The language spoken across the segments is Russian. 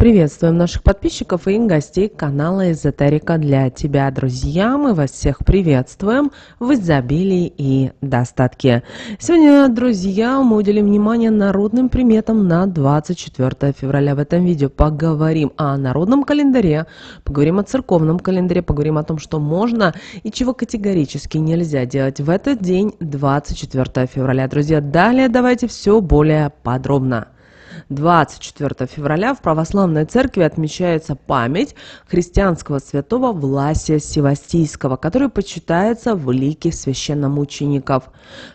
Приветствуем наших подписчиков и гостей канала Эзотерика для тебя, друзья. Мы вас всех приветствуем в изобилии и достатке. Сегодня, друзья, мы уделим внимание народным приметам на 24 февраля. В этом видео поговорим о народном календаре, поговорим о церковном календаре, поговорим о том, что можно и чего категорически нельзя делать в этот день, 24 февраля. Друзья, далее давайте все более подробно. 24 февраля в православной церкви отмечается память христианского святого Власия Севастийского, который почитается в лике священномучеников.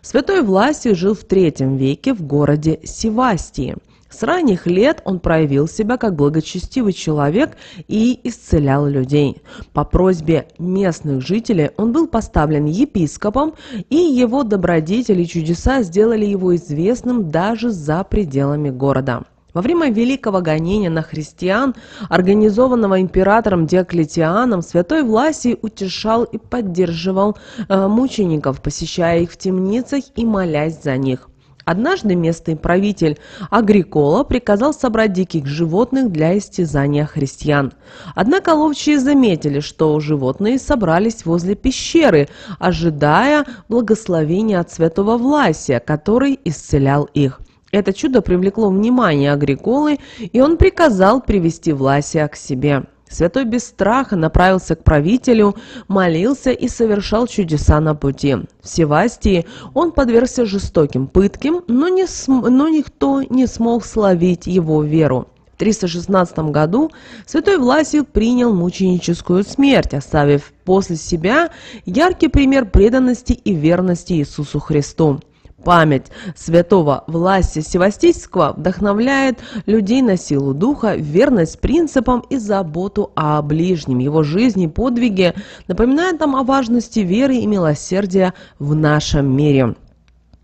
Святой Власий жил в III веке в городе Севастии. С ранних лет он проявил себя как благочестивый человек и исцелял людей. По просьбе местных жителей он был поставлен епископом, и его добродетели и чудеса сделали его известным даже за пределами города. Во время великого гонения на христиан, организованного императором Диоклетианом, святой Власий утешал и поддерживал мучеников, посещая их в темницах и молясь за них. Однажды местный правитель Агрикола приказал собрать диких животных для истязания христиан. Однако ловчие заметили, что животные собрались возле пещеры, ожидая благословения от святого Власия, который исцелял их. Это чудо привлекло внимание Агриколы, и он приказал привести Власия к себе. Святой без страха направился к правителю, молился и совершал чудеса на пути. В Севастии он подвергся жестоким пыткам, но никто не смог словить его веру. В 316 году святой Власий принял мученическую смерть, оставив после себя яркий пример преданности и верности Иисусу Христу. Память святого Власия Севастийского вдохновляет людей на силу духа, верность принципам и заботу о ближнем. Его жизнь и подвиги напоминают нам о важности веры и милосердия в нашем мире.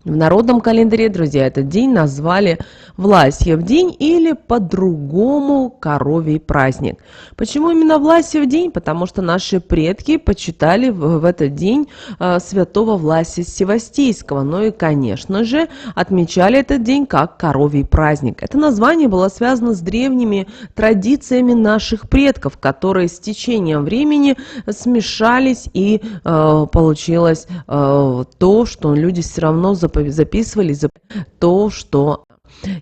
В народном календаре, друзья, этот день назвали Власьев день или по-другому Коровий праздник. Почему именно Власьев день? Потому что наши предки почитали в этот день святого Власия Севастийского. Ну и, конечно же, отмечали этот день как Коровий праздник. Это название было связано с древними традициями наших предков, которые с течением времени смешались, и получилось то, что люди все равно записывали то, что...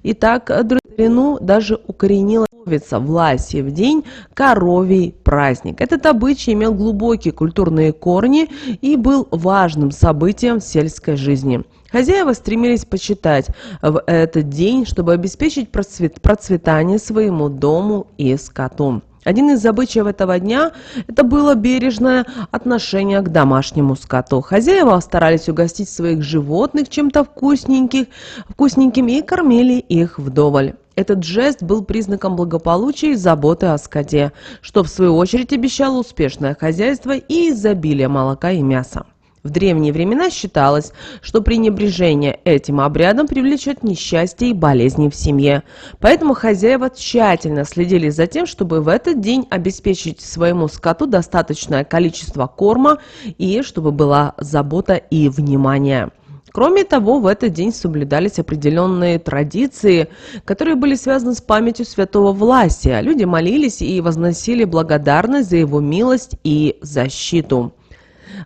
Итак, друзья, даже укоренилась Власьев день, Коровий праздник. Этот обычай имел глубокие культурные корни и был важным событием в сельской жизни. Хозяева стремились почитать в этот день, чтобы обеспечить процветание своему дому и скоту. Один из обычаев этого дня – это было бережное отношение к домашнему скоту. Хозяева старались угостить своих животных чем-то вкусненьким и кормили их вдоволь. Этот жест был признаком благополучия и заботы о скоте, что в свою очередь обещало успешное хозяйство и изобилие молока и мяса. В древние времена считалось, что пренебрежение этим обрядом привлечет несчастье и болезни в семье. Поэтому хозяева тщательно следили за тем, чтобы в этот день обеспечить своему скоту достаточное количество корма и чтобы была забота и внимание. Кроме того, в этот день соблюдались определенные традиции, которые были связаны с памятью святого Власия. Люди молились и возносили благодарность за его милость и защиту.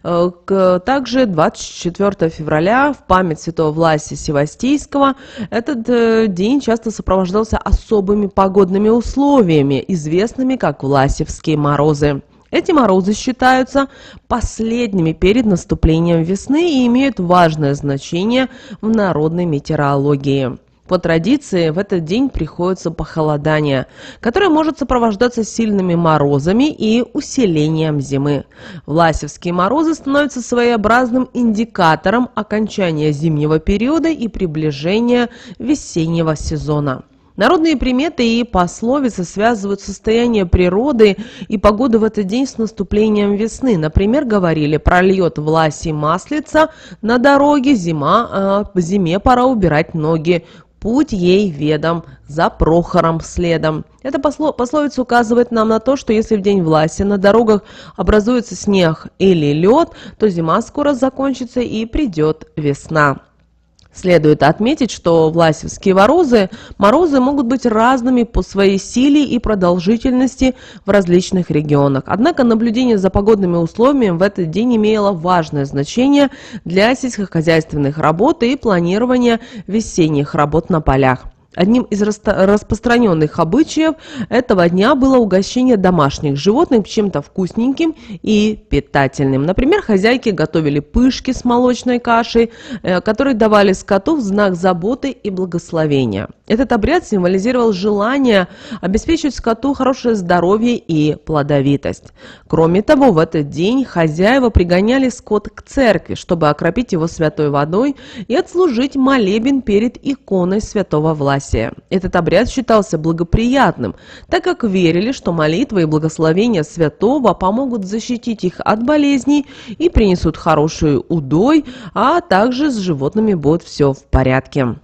Также 24 февраля в память святого Власия Севастийского этот день часто сопровождался особыми погодными условиями, известными как Власьевские морозы. Эти морозы считаются последними перед наступлением весны и имеют важное значение в народной метеорологии. По традиции в этот день приходится похолодание, которое может сопровождаться сильными морозами и усилением зимы. Власьевские морозы становятся своеобразным индикатором окончания зимнего периода и приближения весеннего сезона. Народные приметы и пословицы связывают состояние природы и погоду в этот день с наступлением весны. Например, говорили: «Прольет Власий маслица на дороге, зиме пора убирать ноги. Путь ей ведом, за Прохором следом». Эта пословица указывает нам на то, что если в день Власия на дорогах образуется снег или лед, то зима скоро закончится и придет весна. Следует отметить, что власевские морозы могут быть разными по своей силе и продолжительности в различных регионах. Однако наблюдение за погодными условиями в этот день имело важное значение для сельскохозяйственных работ и планирования весенних работ на полях. Одним из распространенных обычаев этого дня было угощение домашних животных чем-то вкусненьким и питательным. Например, хозяйки готовили пышки с молочной кашей, которые давали скоту в знак заботы и благословения. Этот обряд символизировал желание обеспечить скоту хорошее здоровье и плодовитость. Кроме того, в этот день хозяева пригоняли скот к церкви, чтобы окропить его святой водой и отслужить молебен перед иконой святого Власия. Этот обряд считался благоприятным, так как верили, что молитвы и благословения святого помогут защитить их от болезней и принесут хороший удой, а также с животными будет все в порядке.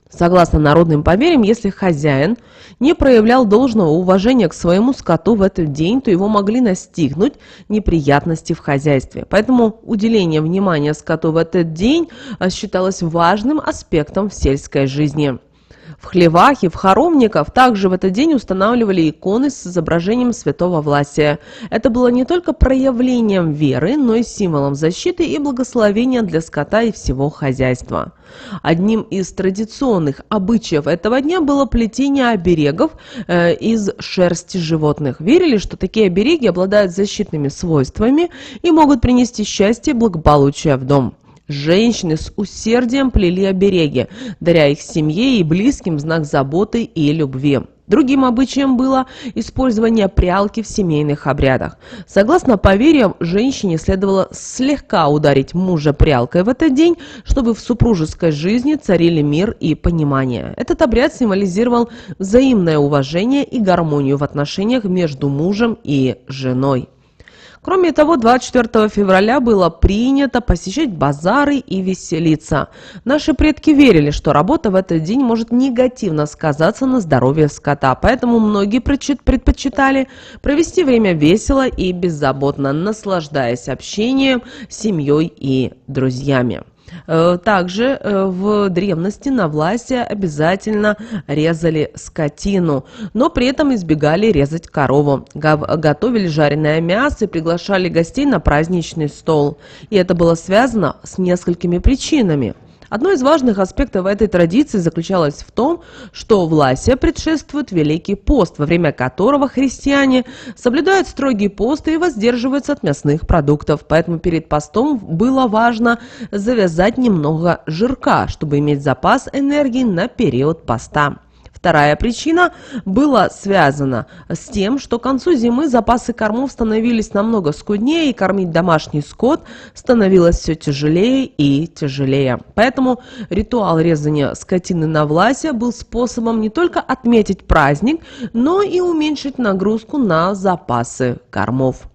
Согласно народным поверьям, если хозяин не проявлял должного уважения к своему скоту в этот день, то его могли настигнуть неприятности в хозяйстве. Поэтому уделение внимания скоту в этот день считалось важным аспектом в сельской жизни. В хлевах и в хоромниках также в этот день устанавливали иконы с изображением святого Власия. Это было не только проявлением веры, но и символом защиты и благословения для скота и всего хозяйства. Одним из традиционных обычаев этого дня было плетение оберегов из шерсти животных. Верили, что такие обереги обладают защитными свойствами и могут принести счастье и благополучие в дом. Женщины с усердием плели обереги, даря их семье и близким в знак заботы и любви. Другим обычаем было использование прялки в семейных обрядах. Согласно поверьям, женщине следовало слегка ударить мужа прялкой в этот день, чтобы в супружеской жизни царили мир и понимание. Этот обряд символизировал взаимное уважение и гармонию в отношениях между мужем и женой. Кроме того, 24 февраля было принято посещать базары и веселиться. Наши предки верили, что работа в этот день может негативно сказаться на здоровье скота, поэтому многие предпочитали провести время весело и беззаботно, наслаждаясь общением, семьей и друзьями. Также в древности на Власия обязательно резали скотину, но при этом избегали резать корову. Готовили жареное мясо и приглашали гостей на праздничный стол. И это было связано с несколькими причинами. Одно из важных аспектов этой традиции заключалось в том, что Власия предшествует Великий пост, во время которого христиане соблюдают строгий пост и воздерживаются от мясных продуктов. Поэтому перед постом было важно завязать немного жирка, чтобы иметь запас энергии на период поста. Вторая причина была связана с тем, что к концу зимы запасы кормов становились намного скуднее, и кормить домашний скот становилось все тяжелее и тяжелее. Поэтому ритуал резания скотины на Власия был способом не только отметить праздник, но и уменьшить нагрузку на запасы кормов.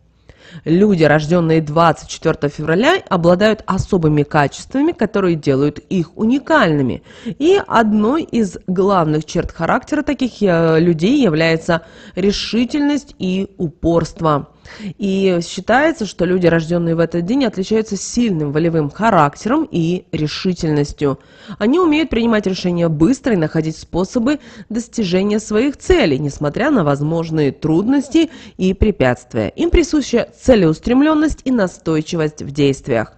Люди, рожденные 24 февраля, обладают особыми качествами, которые делают их уникальными. И одной из главных черт характера таких людей является решительность и упорство. И считается, что люди, рожденные в этот день, отличаются сильным волевым характером и решительностью. Они умеют принимать решения быстро и находить способы достижения своих целей, несмотря на возможные трудности и препятствия. Им присуща целеустремленность и настойчивость в действиях.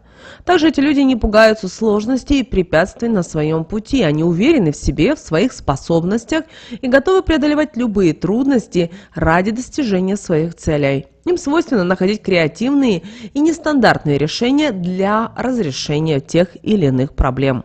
Также эти люди не пугаются сложностей и препятствий на своем пути. Они уверены в себе, в своих способностях и готовы преодолевать любые трудности ради достижения своих целей. Им свойственно находить креативные и нестандартные решения для разрешения тех или иных проблем.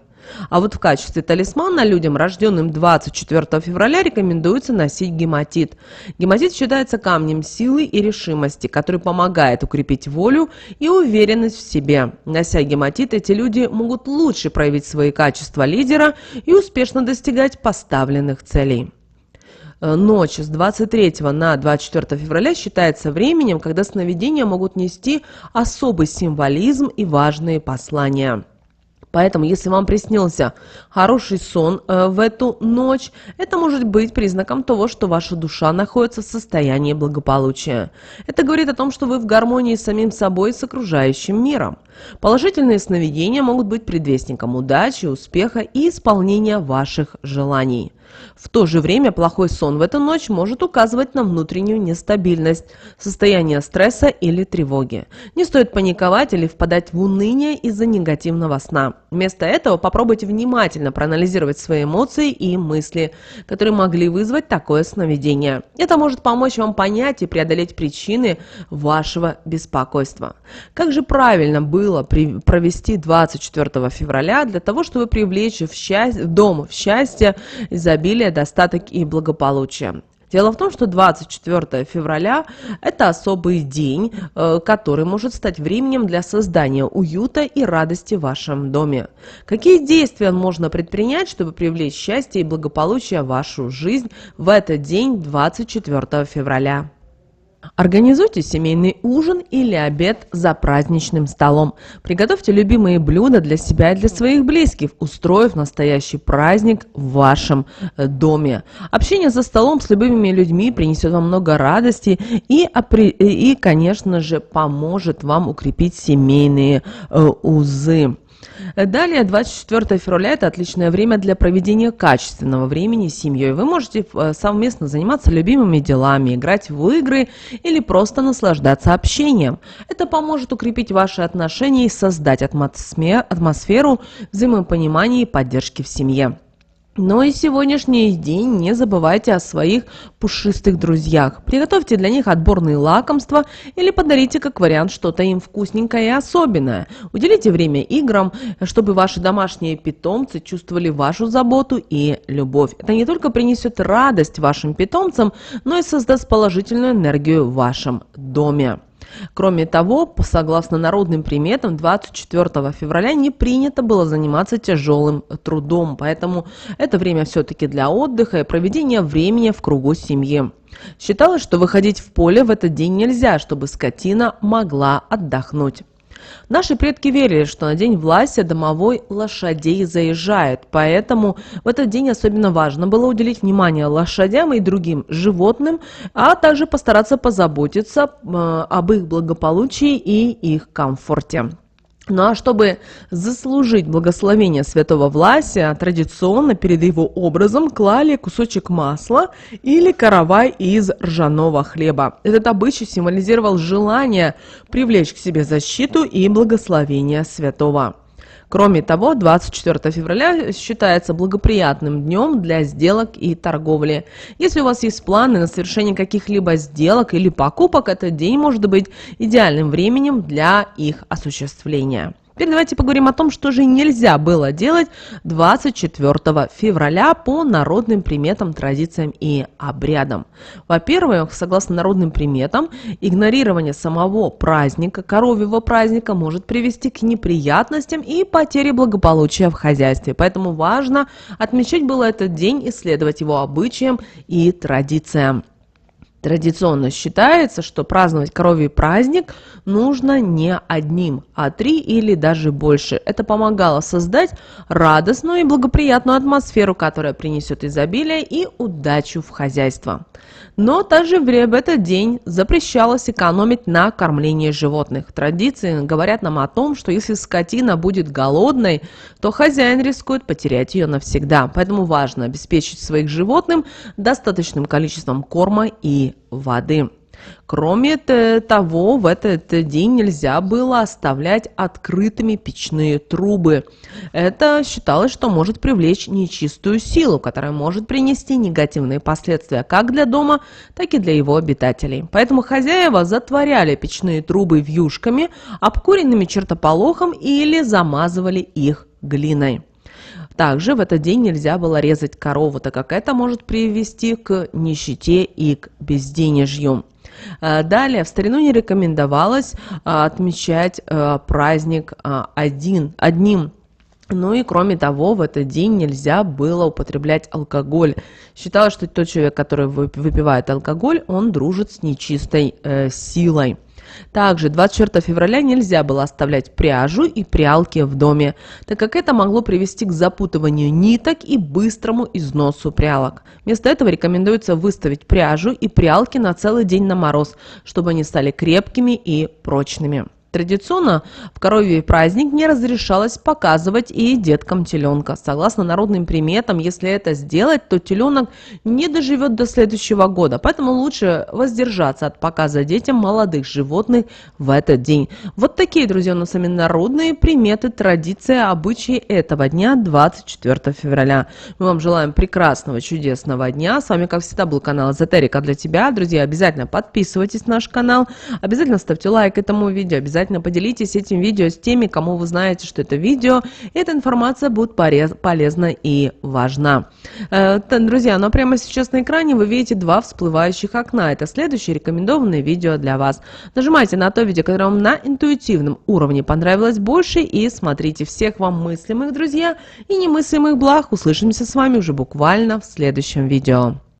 А вот в качестве талисмана людям, рожденным 24 февраля, рекомендуется носить гематит. Гематит считается камнем силы и решимости, который помогает укрепить волю и уверенность в себе. Нося гематит, эти люди могут лучше проявить свои качества лидера и успешно достигать поставленных целей. Ночь с 23 на 24 февраля считается временем, когда сновидения могут нести особый символизм и важные послания. Поэтому, если вам приснился хороший сон в эту ночь, это может быть признаком того, что ваша душа находится в состоянии благополучия. Это говорит о том, что вы в гармонии с самим собой и с окружающим миром. Положительные сновидения могут быть предвестником удачи, успеха и исполнения ваших желаний. В то же время плохой сон в эту ночь может указывать на внутреннюю нестабильность, состояние стресса или тревоги. Не стоит паниковать или впадать в уныние из-за негативного сна. Вместо этого попробуйте внимательно проанализировать свои эмоции и мысли, которые могли вызвать такое сновидение. Это может помочь вам понять и преодолеть причины вашего беспокойства. Как же правильно было провести 24 февраля для того, чтобы привлечь в дом счастье, изобилие, достаток и благополучие? Дело в том, что 24 февраля – это особый день, который может стать временем для создания уюта и радости в вашем доме. Какие действия можно предпринять, чтобы привлечь счастье и благополучие в вашу жизнь в этот день, 24 февраля? Организуйте семейный ужин или обед за праздничным столом. Приготовьте любимые блюда для себя и для своих близких, устроив настоящий праздник в вашем доме. Общение за столом с любимыми людьми принесет вам много радости и, конечно же, поможет вам укрепить семейные узы. Далее, 24 февраля – это отличное время для проведения качественного времени с семьей. Вы можете совместно заниматься любимыми делами, играть в игры или просто наслаждаться общением. Это поможет укрепить ваши отношения и создать атмосферу взаимопонимания и поддержки в семье. Но и сегодняшний день не забывайте о своих пушистых друзьях. Приготовьте для них отборные лакомства или подарите как вариант что-то им вкусненькое и особенное. Уделите время играм, чтобы ваши домашние питомцы чувствовали вашу заботу и любовь. Это не только принесет радость вашим питомцам, но и создаст положительную энергию в вашем доме. Кроме того, согласно народным приметам, 24 февраля не принято было заниматься тяжелым трудом, поэтому это время все-таки для отдыха и проведения времени в кругу семьи. Считалось, что выходить в поле в этот день нельзя, чтобы скотина могла отдохнуть. Наши предки верили, что на день власти домовой лошадей заезжает, поэтому в этот день особенно важно было уделить внимание лошадям и другим животным, а также постараться позаботиться об их благополучии и их комфорте. Ну а чтобы заслужить благословение святого Власия, традиционно перед его образом клали кусочек масла или каравай из ржаного хлеба. Этот обычай символизировал желание привлечь к себе защиту и благословение святого. Кроме того, 24 февраля считается благоприятным днем для сделок и торговли. Если у вас есть планы на совершение каких-либо сделок или покупок, этот день может быть идеальным временем для их осуществления. Теперь давайте поговорим о том, что же нельзя было делать 24 февраля по народным приметам, традициям и обрядам. Во-первых, согласно народным приметам, игнорирование самого праздника, коровьего праздника, может привести к неприятностям и потере благополучия в хозяйстве. Поэтому важно отмечать было этот день и следовать его обычаям и традициям. Традиционно считается, что праздновать коровий праздник нужно не одним, а 3 или даже больше. Это помогало создать радостную и благоприятную атмосферу, которая принесет изобилие и удачу в хозяйство. Но также в этот день запрещалось экономить на кормлении животных. Традиции говорят нам о том, что если скотина будет голодной, то хозяин рискует потерять ее навсегда. Поэтому важно обеспечить своих животным достаточным количеством корма и воды. Кроме того, в этот день нельзя было оставлять открытыми печные трубы. Это считалось, что может привлечь нечистую силу, которая может принести негативные последствия как для дома, так и для его обитателей. Поэтому хозяева затворяли печные трубы вьюшками, обкуренными чертополохом или замазывали их глиной. Также в этот день нельзя было резать корову, так как это может привести к нищете и к безденежью. Далее, в старину не рекомендовалось отмечать праздник одним. Ну и кроме того, в этот день нельзя было употреблять алкоголь. Считалось, что тот человек, который выпивает алкоголь, он дружит с нечистой силой. Также 24 февраля нельзя было оставлять пряжу и прялки в доме, так как это могло привести к запутыванию ниток и быстрому износу прялок. Вместо этого рекомендуется выставить пряжу и прялки на целый день на мороз, чтобы они стали крепкими и прочными. Традиционно в коровий праздник не разрешалось показывать и деткам теленка. Согласно народным приметам, если это сделать, то теленок не доживет до следующего года. Поэтому лучше воздержаться от показа детям молодых животных в этот день. Вот такие, друзья, у нас именно народные приметы, традиции, обычаи этого дня, 24 февраля. Мы вам желаем прекрасного, чудесного дня. С вами, как всегда, был канал Эзотерика для тебя. Друзья, обязательно подписывайтесь на наш канал, обязательно ставьте лайк этому видео, обязательно поделитесь этим видео с теми, кому вы знаете, что это видео, эта информация будет полезна и важна. Друзья, ну а прямо сейчас на экране вы видите два всплывающих окна. Это следующее рекомендованное видео для вас. Нажимайте на то видео, которое вам на интуитивном уровне понравилось больше, и смотрите. Всех вам мыслимых, друзья, и немыслимых благ. Услышимся с вами уже буквально в следующем видео.